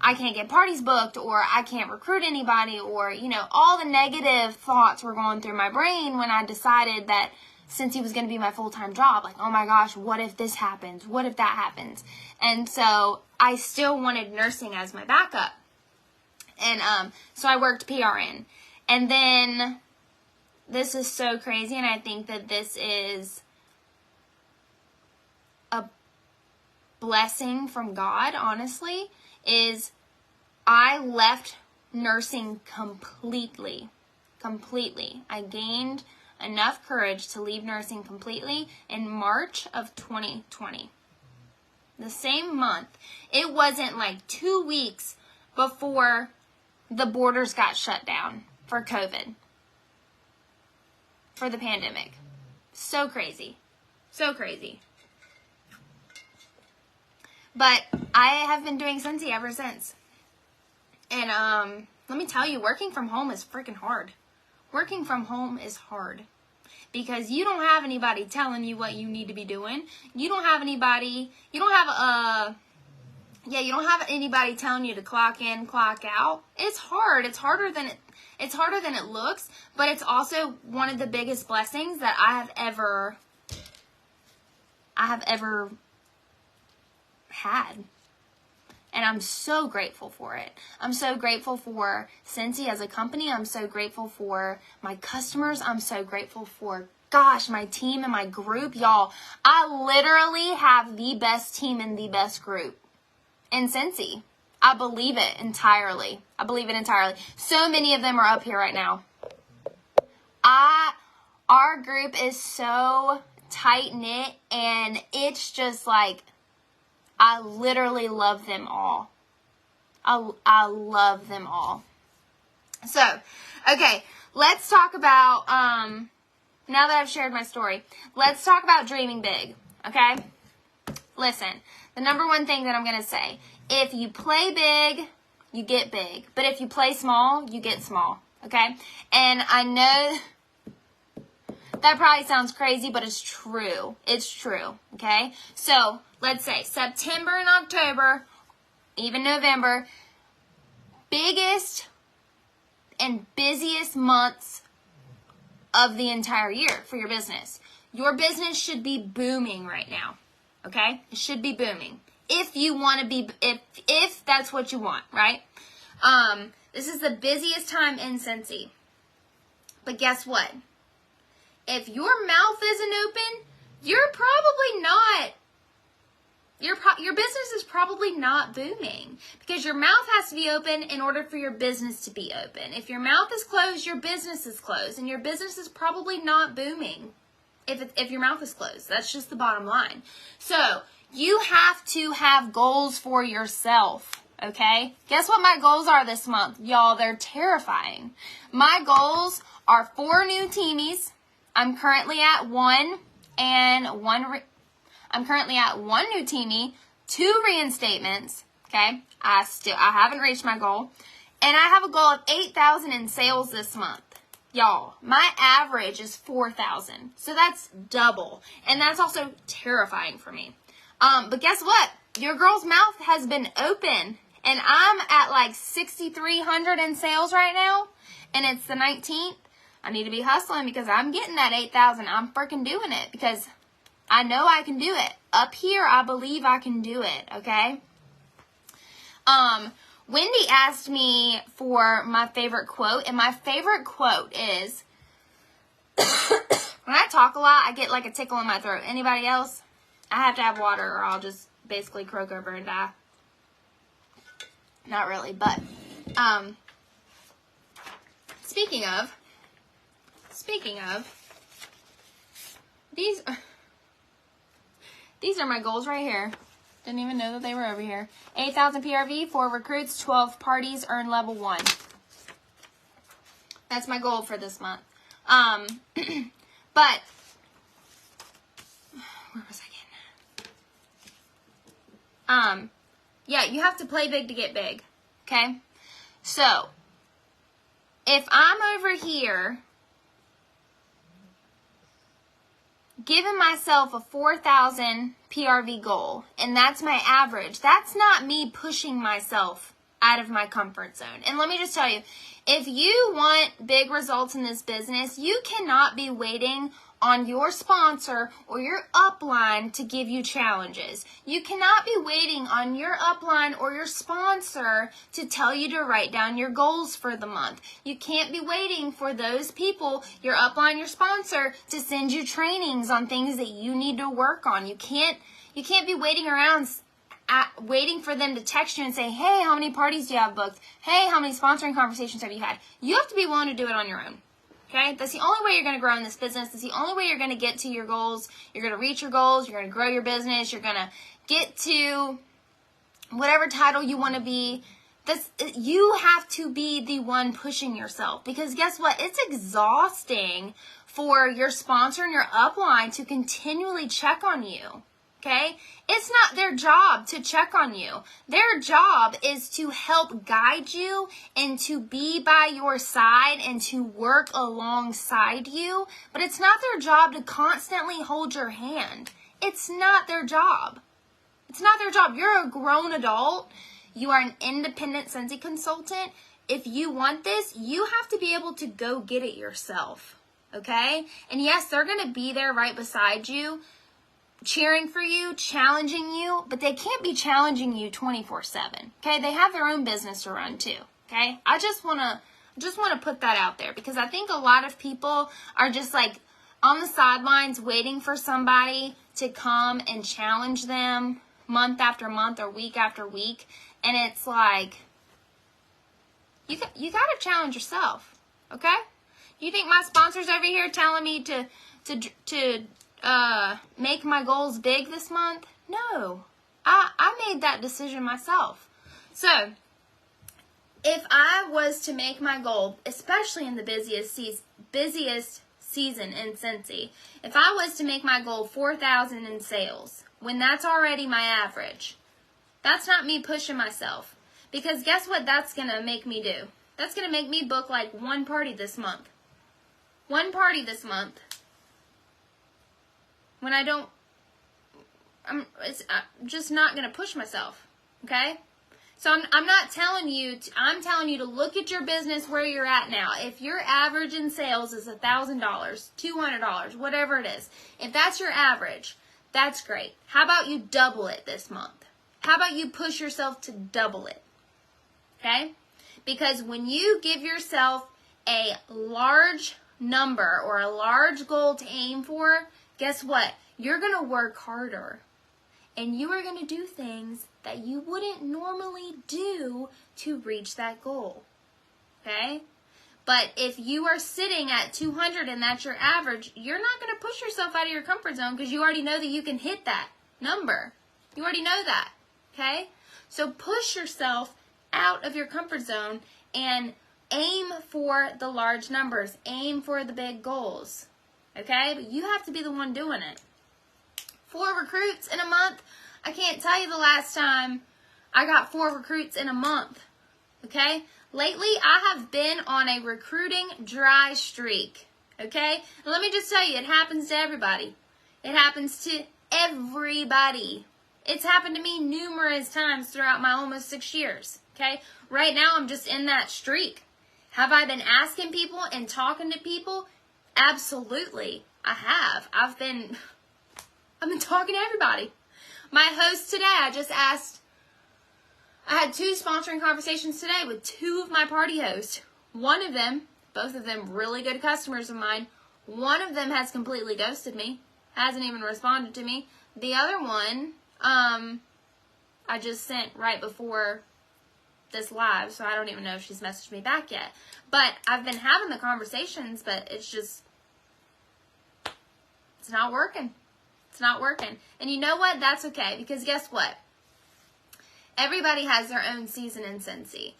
I can't get parties booked, or I can't recruit anybody, or, you know, all the negative thoughts were going through my brain when I decided that since he was going to be my full-time job, like, oh my gosh, what if this happens? What if that happens? And so I still wanted nursing as my backup. And so I worked PRN. And then this is so crazy, and I think that this is a blessing from God, honestly, is I left nursing completely. I gained enough courage to leave nursing completely in March of 2020. The same month. It wasn't like 2 weeks before the borders got shut down for COVID, for the pandemic. So crazy. But I have been doing Scentsy ever since. And let me tell you, working from home is freaking hard. Working from home is hard. because you don't have anybody telling you what you need to be doing. You don't have anybody, you don't have anybody telling you to clock in, clock out. It's hard. It's harder than it looks, but it's also one of the biggest blessings that I have ever had. And I'm so grateful for it. I'm so grateful for Scentsy as a company. I'm so grateful for my customers. I'm so grateful for, gosh, my team and my group. Y'all, I literally have the best team and the best group in Scentsy. I believe it entirely. So many of them are up here right now. Our group is so tight-knit, and it's just like, I literally love them all. I love them all. So, okay, let's talk about, now that I've shared my story, let's talk about dreaming big, okay? Listen, the number one thing that I'm going to say, if you play big, you get big. But if you play small, you get small, okay? And I know that probably sounds crazy, but it's true. It's true, okay? So, let's say September and October, even November, biggest and busiest months of the entire year for your business. Your business should be booming right now, okay? It should be booming. If you want to be, if that's what you want, right? This is the busiest time in Scentsy. But guess what? If your mouth isn't open, you're probably not, your business is probably not booming, because your mouth has to be open in order for your business to be open. If your mouth is closed, your business is closed, and your business is probably not booming if your mouth is closed. That's just the bottom line. So you have to have goals for yourself, okay? Guess what my goals are this month? Y'all, they're terrifying. My goals are 4 new teamies. I'm currently at 1 new teamie, 2 reinstatements, okay? I haven't reached my goal. And I have a goal of 8,000 in sales this month. Y'all, my average is 4,000. So that's double. And that's also terrifying for me. But guess what? Your girl's mouth has been open. And I'm at like 6,300 in sales right now. And it's the 19th. I need to be hustling because I'm getting that 8,000. I'm freaking doing it because I know I can do it. Up here, I believe I can do it, okay? Wendy asked me for my favorite quote, and my favorite quote is, when I talk a lot, I get like a tickle in my throat. Anybody else? I have to have water or I'll just basically croak over and die. Not really, but, speaking of, these are my goals right here. Didn't even know that they were over here. 8,000 PRV, 4 recruits, 12 parties, earn level 1. That's my goal for this month. But, where was I getting at? Yeah, you have to play big to get big, okay? So, if I'm over here giving myself a 4,000 PRV goal, and that's my average, that's not me pushing myself out of my comfort zone. And let me just tell you, if you want big results in this business, you cannot be waiting on your sponsor or your upline to give you challenges. You cannot be waiting on your upline or your sponsor to tell you to write down your goals for the month. You can't be waiting for those people, your upline, your sponsor, to send you trainings on things that you need to work on. You can't be waiting around waiting for them to text you and say, hey, how many parties do you have booked? Hey, how many sponsoring conversations have you had? You have to be willing to do it on your own. Okay? That's the only way you're going to grow in this business. That's the only way you're going to get to your goals. You're going to reach your goals. You're going to grow your business. You're going to get to whatever title you want to be. You have to be the one pushing yourself, because guess what? It's exhausting for your sponsor and your upline to continually check on you. Okay? It's not their job to check on you. Their job is to help guide you and to be by your side and to work alongside you. But it's not their job to constantly hold your hand. It's not their job. It's not their job. You're a grown adult. You are an independent Scentsy consultant. If you want this, you have to be able to go get it yourself. Okay? And yes, they're going to be there right beside you, cheering for you, challenging you, but they can't be challenging you 24/7. Okay? They have their own business to run too. Okay? I just want to put that out there because I think a lot of people are just like on the sidelines waiting for somebody to come and challenge them month after month or week after week, and it's like you got to challenge yourself. Okay? You think my sponsors over here telling me to make my goals big this month? No, I made that decision myself. So if I was to make my goal, especially in the busiest season in Scentsy, if I was to make my goal 4,000 in sales, when that's already my average, that's not me pushing myself. Because guess what that's going to make me do? That's going to make me book like one party this month. One party this month. When I don't, I'm just not going to push myself, okay? So I'm not telling you, I'm telling you to look at your business where you're at now. If your average in sales is $1,000, $200, whatever it is, if that's your average, that's great. How about you double it this month? How about you push yourself to double it, okay? Because when you give yourself a large number or a large goal to aim for, guess what? You're going to work harder. And you are going to do things that you wouldn't normally do to reach that goal. Okay? But if you are sitting at 200 and that's your average, you're not going to push yourself out of your comfort zone because you already know that you can hit that number. You already know that. Okay? So push yourself out of your comfort zone and aim for the large numbers. Aim for the big goals. Okay? But you have to be the one doing it. 4 recruits in a month. I can't tell you the last time I got 4 recruits in a month. Okay? Lately, I have been on a recruiting dry streak. Okay? And let me just tell you, it happens to everybody. It happens to everybody. It's happened to me numerous times throughout my almost 6 years. Okay? Right now, I'm just in that streak. Have I been asking people and talking to people? Absolutely, I have. I've been talking to everybody. My host today, I had 2 sponsoring conversations today with 2 of my party hosts. One of them, both of them really good customers of mine, one of them has completely ghosted me, hasn't even responded to me. The other one, I just sent right before this live, so I don't even know if she's messaged me back yet. But I've been having the conversations, but it's not working. It's not working. And you know what? That's okay. Because guess what? Everybody has their own season in Scentsy.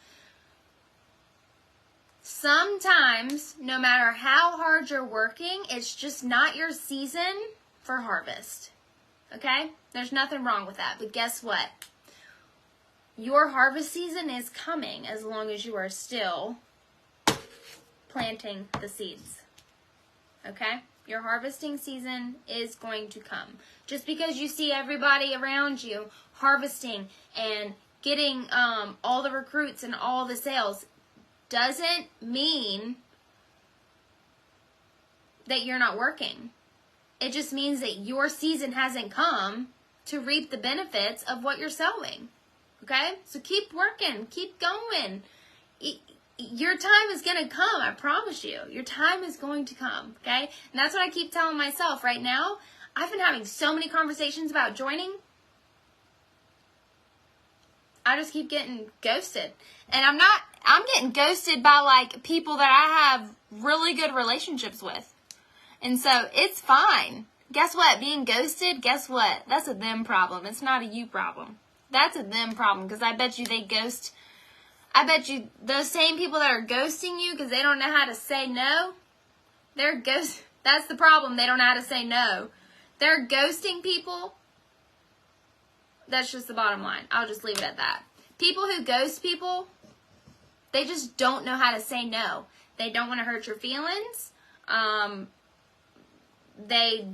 Sometimes, no matter how hard you're working, it's just not your season for harvest. Okay? There's nothing wrong with that. But guess what? Your harvest season is coming as long as you are still planting the seeds. Okay? Your harvesting season is going to come. Just because you see everybody around you harvesting and getting all the recruits and all the sales doesn't mean that you're not working. It just means that your season hasn't come to reap the benefits of what you're sowing. Okay? So keep working. Keep going. Your time is going to come, I promise you. Your time is going to come, okay? And that's what I keep telling myself right now. I've been having so many conversations about joining. I just keep getting ghosted. And I'm getting ghosted by like people that I have really good relationships with. And so it's fine. Guess what? Being ghosted, guess what? That's a them problem. It's not a you problem. That's a them problem because I bet you they ghost. I bet you those same people that are ghosting you because they don't know how to say no, that's the problem. They don't know how to say no. They're ghosting people That's just the bottom line. I'll just leave it at that. People who ghost people, they just don't know how to say no. They don't want to hurt your feelings. They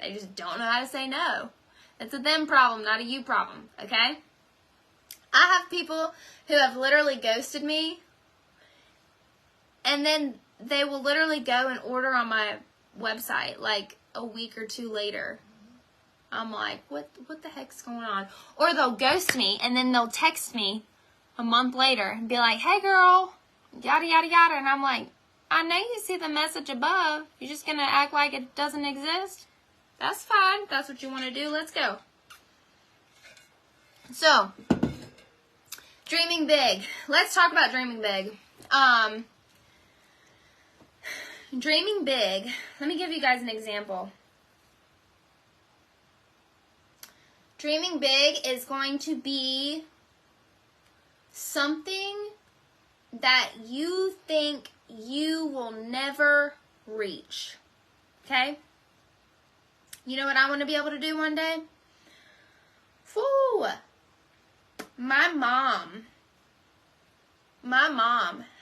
just don't know how to say no. It's a them problem, not a you problem, okay? I have people who have literally ghosted me, and then they will literally go and order on my website like a week or two later. I'm like, what the heck's going on? Or they'll ghost me, and then they'll text me a month later and be like, hey girl, yada yada yada. And I'm like, I know you see the message above. You're just going to act like it doesn't exist? That's fine. If that's what you want to do. Let's go. So, dreaming big. Let's talk about dreaming big. Dreaming big. Let me give you guys an example. Dreaming big is going to be something that you think you will never reach. Okay? You know what I want to be able to do one day? Whew. My mom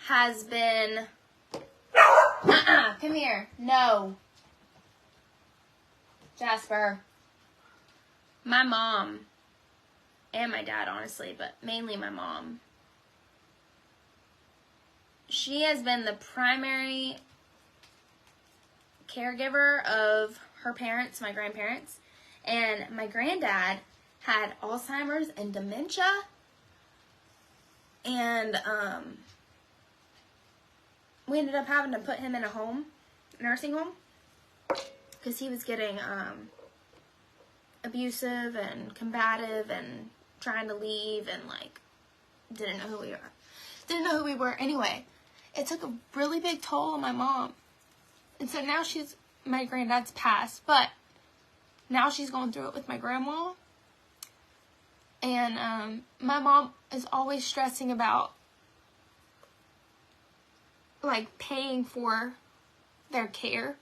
has been... Come here. No. Jasper. My mom, and my dad, honestly, but mainly my mom, she has been the primary caregiver of her parents, my grandparents, and my granddad had Alzheimer's and dementia, and we ended up having to put him in a nursing home, because he was getting abusive and combative and trying to leave and like didn't know who we were. Anyway, it took a really big toll on my mom, and so now my granddad's passed, but now she's going through it with my grandma. And my mom is always stressing about like paying for their care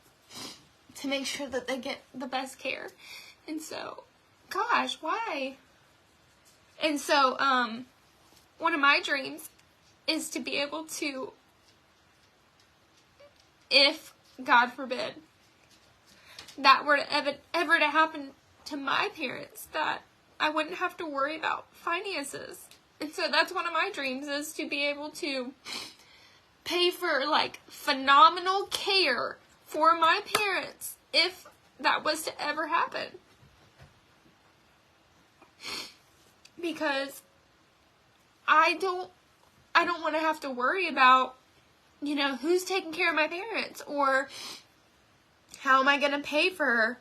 to make sure that they get the best care. And so, gosh, why? And so, one of my dreams is to be able to, if, God forbid, that were to ever to happen to my parents, that I wouldn't have to worry about finances. And so that's one of my dreams, is to be able to pay for, like, phenomenal care for my parents if that was to ever happen. Because I don't want to have to worry about, you know, who's taking care of my parents, or how am I going to pay for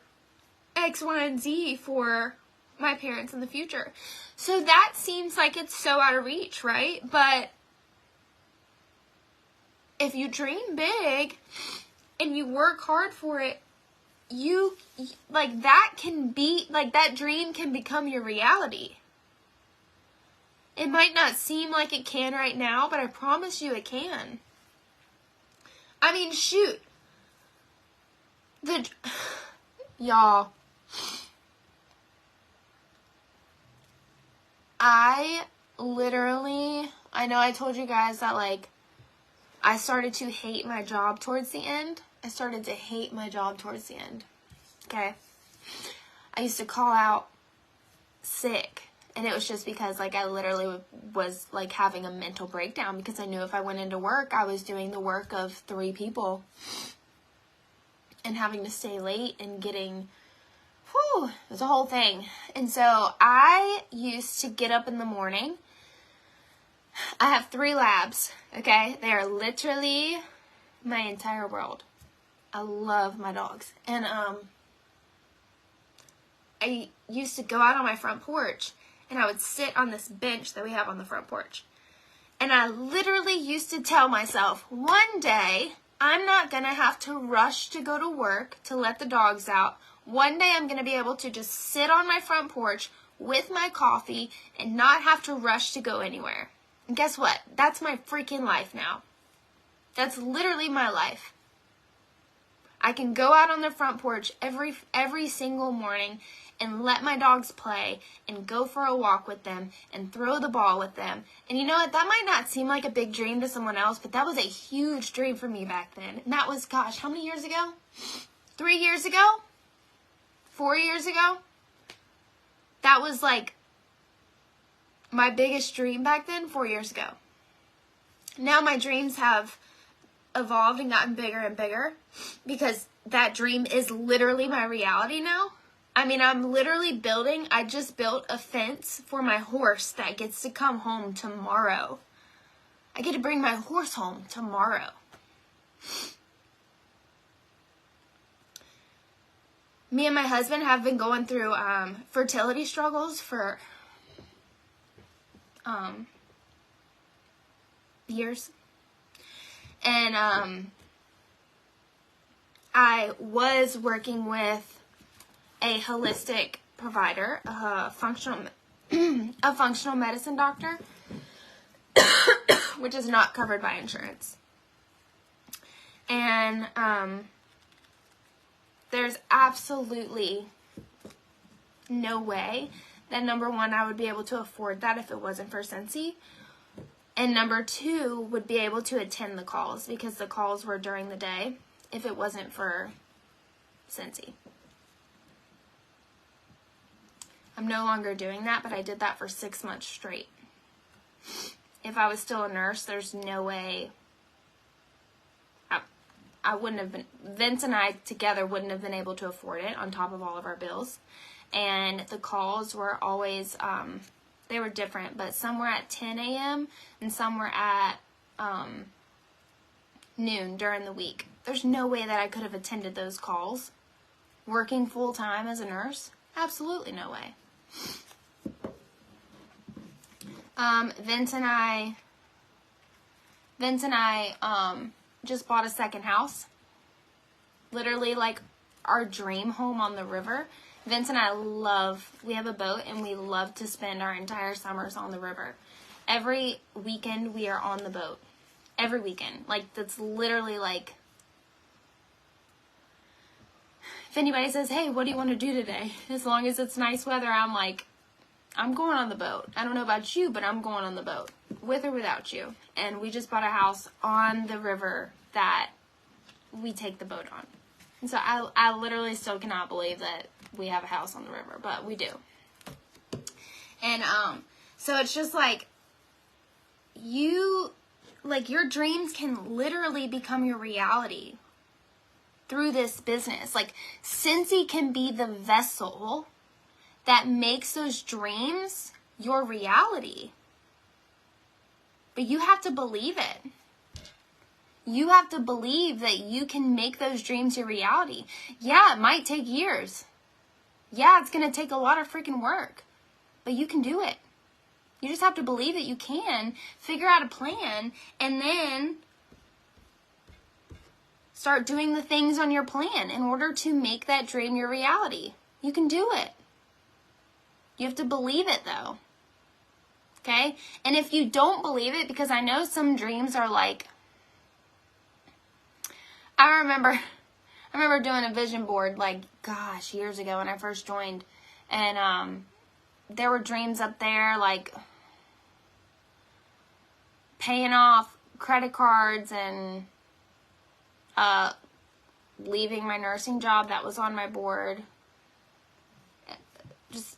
X, Y, and Z for my parents in the future. So that seems like it's so out of reach, right? But if you dream big and you work hard for it, that dream can become your reality. It might not seem like it can right now, but I promise you it can. I mean, shoot. Y'all. I know I told you guys that, like, I started to hate my job towards the end. Okay? I used to call out sick, and it was just because, like, I literally was, like, having a mental breakdown, because I knew if I went into work, I was doing the work of 3 people and having to stay late and getting, it was a whole thing. And so I used to get up in the morning. I have 3 labs, okay? They are literally my entire world. I love my dogs. And I used to go out on my front porch, and I would sit on this bench that we have on the front porch. And I literally used to tell myself, one day, I'm not going to have to rush to go to work to let the dogs out. One day I'm going to be able to just sit on my front porch with my coffee and not have to rush to go anywhere. And guess what? That's my freaking life now. That's literally my life. I can go out on the front porch every single morning and let my dogs play and go for a walk with them and throw the ball with them. And you know what? That might not seem like a big dream to someone else, but that was a huge dream for me back then. And that was, gosh, how many years ago? 3 years ago? 4 years ago? That was like my biggest dream back then, 4 years ago. Now my dreams have evolved and gotten bigger and bigger because that dream is literally my reality now. I mean, I'm literally I just built a fence for my horse that gets to come home tomorrow. I get to bring my horse home tomorrow. Me and my husband have been going through fertility struggles for years. And I was working with a holistic provider, a functional medicine doctor, which is not covered by insurance. And there's absolutely no way that, number one, I would be able to afford that if it wasn't for Scentsy. And number two, would be able to attend the calls because the calls were during the day if it wasn't for Scentsy. I'm no longer doing that, but I did that for 6 months straight. If I was still a nurse, there's no way I wouldn't have been, Vince and I together wouldn't have been able to afford it on top of all of our bills. And the calls were always, they were different, but some were at 10 a.m. and some were at noon during the week. There's no way that I could have attended those calls working full time as a nurse. Absolutely no way. Vince and I just bought a second house. Literally like our dream home on the river. Vince and I we have a boat and we love to spend our entire summers on the river. Every weekend we are on the boat. Every weekend. Like, that's literally like, if anybody says, hey, what do you want to do today? As long as it's nice weather, I'm like, I'm going on the boat. I don't know about you, but I'm going on the boat, with or without you. And we just bought a house on the river that we take the boat on. And so I literally still cannot believe that we have a house on the river, but we do. And so it's just like, your dreams can literally become your reality through this business. Like, Scentsy can be the vessel that makes those dreams your reality. But you have to believe it. You have to believe that you can make those dreams your reality. Yeah, it might take years. Yeah, it's going to take a lot of freaking work. But you can do it. You just have to believe that you can, figure out a plan, and then start doing the things on your plan in order to make that dream your reality. You can do it. You have to believe it, though. Okay? And if you don't believe it, because I know some dreams are like, I remember doing a vision board, like, gosh, years ago when I first joined, and there were dreams up there, like paying off credit cards and leaving my nursing job that was on my board. Just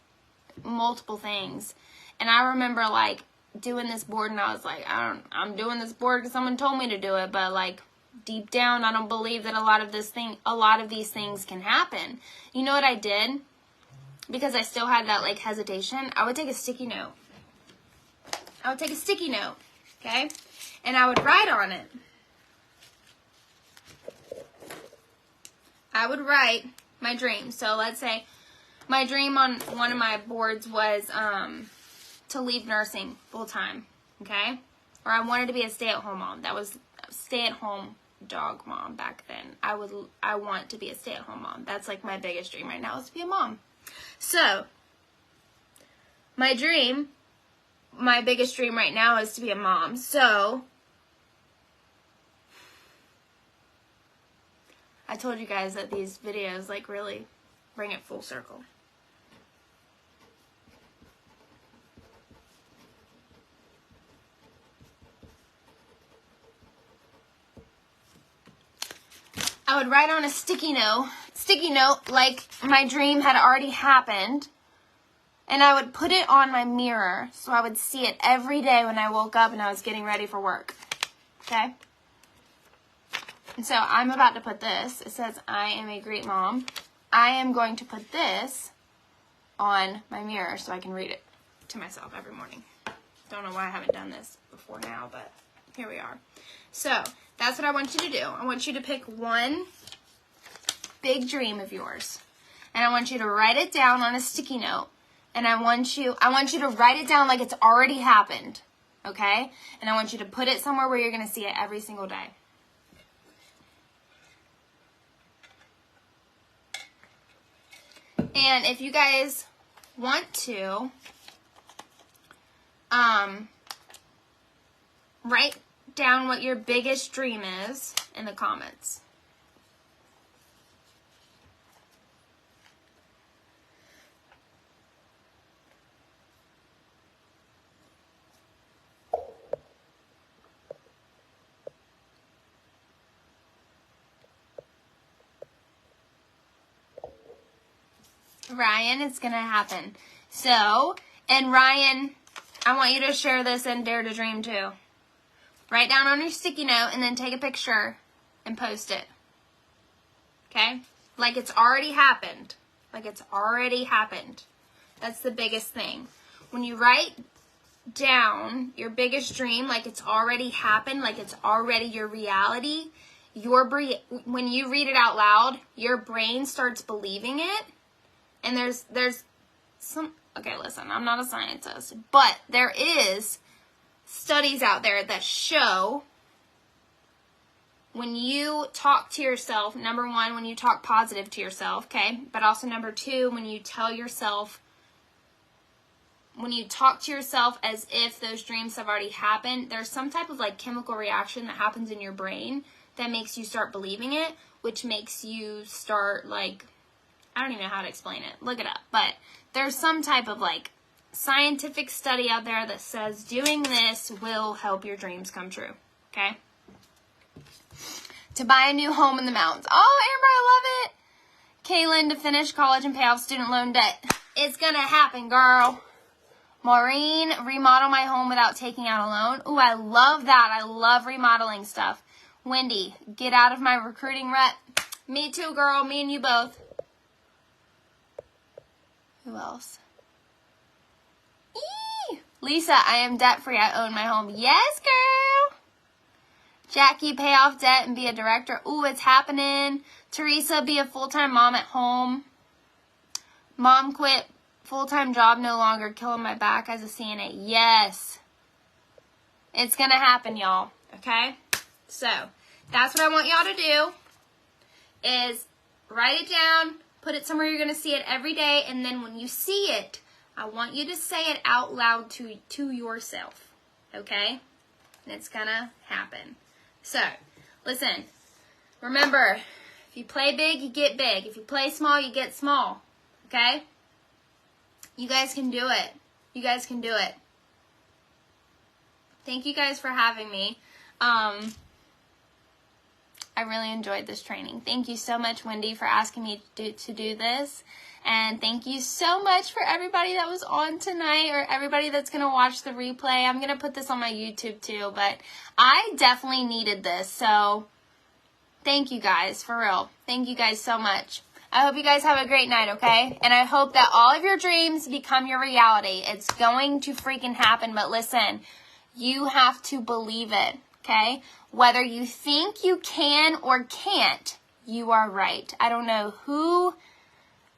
multiple things. And I remember, like, doing this board, and I was like, I'm doing this board because someone told me to do it, but, like, deep down, I don't believe that a lot of these things can happen. You know what I did? Because I still had that, like, hesitation, I would take a sticky note. Okay? And I would write on it. I would write my dream. So let's say my dream on one of my boards was to leave nursing full time, okay? Or I wanted to be a stay-at-home mom. That was stay-at-home dog mom back then. I want to be a stay-at-home mom. That's like my biggest dream right now, is to be a mom. So my biggest dream right now is to be a mom. So I told you guys that these videos like really bring it full circle. I would write on a sticky note like my dream had already happened, and I would put it on my mirror so I would see it every day when I woke up and I was getting ready for work. Okay? And so I'm about to put this. It says, I am a great mom. I am going to put this on my mirror so I can read it to myself every morning. Don't know why I haven't done this before now, but here we are. So that's what I want you to do. I want you to pick one big dream of yours, and I want you to write it down on a sticky note, and I want you to write it down like it's already happened, okay? And I want you to put it somewhere where you're going to see it every single day. And if you guys want to, write down what your biggest dream is in the comments. Ryan, it's going to happen. So, and Ryan, I want you to share this in Dare to Dream too. Write down on your sticky note and then take a picture and post it. Okay? Like it's already happened. Like it's already happened. That's the biggest thing. When you write down your biggest dream like it's already happened, like it's already your reality, when you read it out loud, your brain starts believing it. And there's some, okay, listen, I'm not a scientist, but there is studies out there that show when you talk to yourself, number one, when you talk positive to yourself, okay, but also number two, when you talk to yourself as if those dreams have already happened, there's some type of like chemical reaction that happens in your brain that makes you start believing it, which makes you start like, I don't even know how to explain it. Look it up. But there's some type of like scientific study out there that says doing this will help your dreams come true. Okay? To buy a new home in the mountains. Oh, Amber, I love it. Kaylin, to finish college and pay off student loan debt. It's going to happen, girl. Maureen, remodel my home without taking out a loan. Ooh, I love that. I love remodeling stuff. Wendy, get out of my recruiting rut. Me too, girl. Me and you both. Who else? Eee! Lisa, I am debt-free. I own my home. Yes, girl. Jackie, pay off debt and be a director. Ooh, it's happening. Teresa, be a full-time mom at home. Mom quit full-time job, no longer killing my back as a CNA. Yes. It's going to happen, y'all. Okay? So, that's what I want y'all to do is write it down. Put it somewhere you're going to see it every day, and then when you see it, I want you to say it out loud to yourself, okay? And it's going to happen. So, listen, remember, if you play big, you get big. If you play small, you get small, okay? You guys can do it. You guys can do it. Thank you guys for having me. I really enjoyed this training. Thank you so much, Wendy, for asking me to do this. And thank you so much for everybody that was on tonight or everybody that's going to watch the replay. I'm going to put this on my YouTube too, but I definitely needed this. So thank you guys, for real. Thank you guys so much. I hope you guys have a great night, okay? And I hope that all of your dreams become your reality. It's going to freaking happen, but listen, you have to believe it, okay? Whether you think you can or can't, you are right. I don't know who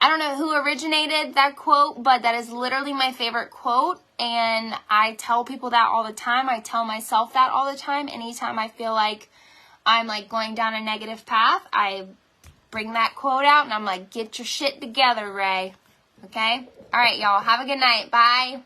originated that quote, but that is literally my favorite quote, and I tell people that all the time. I tell myself that all the time. Anytime I feel like I'm like going down a negative path, I bring that quote out and I'm like, get your shit together, Ray. Okay? All right, y'all. Have a good night. Bye.